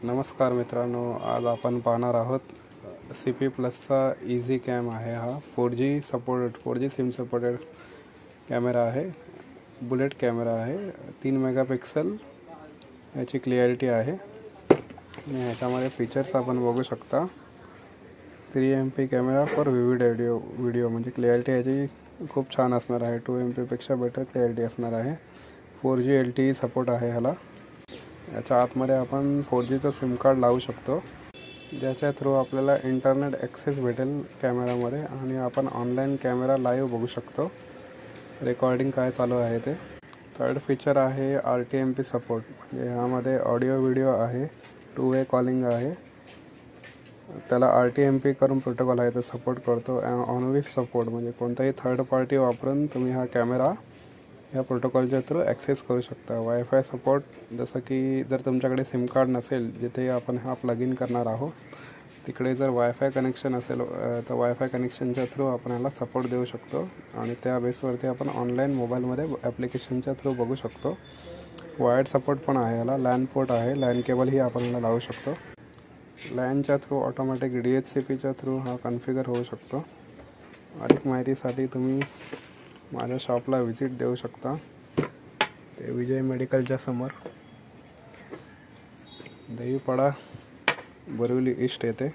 नमस्कार मित्रांनो, आज आपण पाहणार आहोत CP प्लसचा इझी कॅम आहे। हा 4G सिम सपोर्टेड कॅमेरा आहे। बुलेट कॅमेरा आहे। 3 मेगापिक्सल याची क्लिअरिटी आहे आणि ह्याच्यामध्ये फीचर्स आपण बघू शकता। 3 MP camera for vivid video म्हणजे क्लिअरिटी याची खूप छान असणार आहे। 2 MP पेक्षा बेटर क्लिअरिटी असणार आहे। 4G LTE सपोर्ट आहे ह्याला। याच्या आतमध्ये आपण 4Gचं सिम कार्ड लावू शकतो, ज्याच्या थ्रू आपल्याला इंटरनेट ॲक्सेस भेटेल कॅमेरामध्ये आणि आपण ऑनलाईन कॅमेरा लाईव्ह बघू शकतो, रेकॉर्डिंग काय चालू आहे ते। थर्ड फीचर आहे RTMP सपोर्ट, म्हणजे ह्यामध्ये ऑडिओ व्हिडिओ आहे, 2 वे कॉलिंग आहे। त्याला RTMP करून प्रोटोकॉल आहे, ते सपोर्ट करतो। ऑन-विफ सपोर्ट म्हणजे कोणताही थर्ड पार्टी वापरून तुम्ही हा कॅमेरा या प्रोटोकॉलच्या थ्रू ॲक्सेस करू शकता। वायफाय सपोर्ट, जसं की जर तुमच्याकडे सिम कार्ड नसेल जिथे आपण हा प्लग इन करणार आहोत, तिकडे जर वायफाय कनेक्शन असेल तर वायफाय कनेक्शनच्या थ्रू आपण ह्याला सपोर्ट देऊ शकतो आणि त्या बेसवरती आपण ऑनलाईन मोबाईलमध्ये ॲप्लिकेशनच्या थ्रू बघू शकतो। वायर्ड सपोर्ट पण आहे ह्याला। लॅन पोर्ट आहे, लॅन केबलही आपण ह्याला लावू शकतो। लॅनच्या थ्रू ऑटोमॅटिक DHCPच्या थ्रू हा कॉन्फिगर होऊ शकतो। अधिक माहितीसाठी तुम्ही माझ्या शॉपला व्हिजिट देऊ शकता, ते विजय मेडिकलच्या समोर, देवीपाडा, बोरिवली ईस्ट येथे।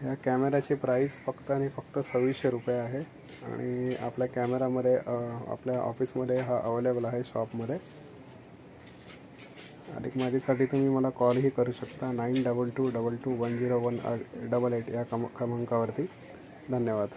या कॅमेऱ्याची प्राईस फक्त आणि फक्त 2600 रुपये आहे आणि आपल्या कॅमेरामध्ये आपल्या ऑफिसमध्ये हा अवेलेबल आहे शॉपमध्ये। अधिक माहितीसाठी तुम्ही मला कॉलही करू शकता 9222210188 या क्रमांकावरती। धन्यवाद।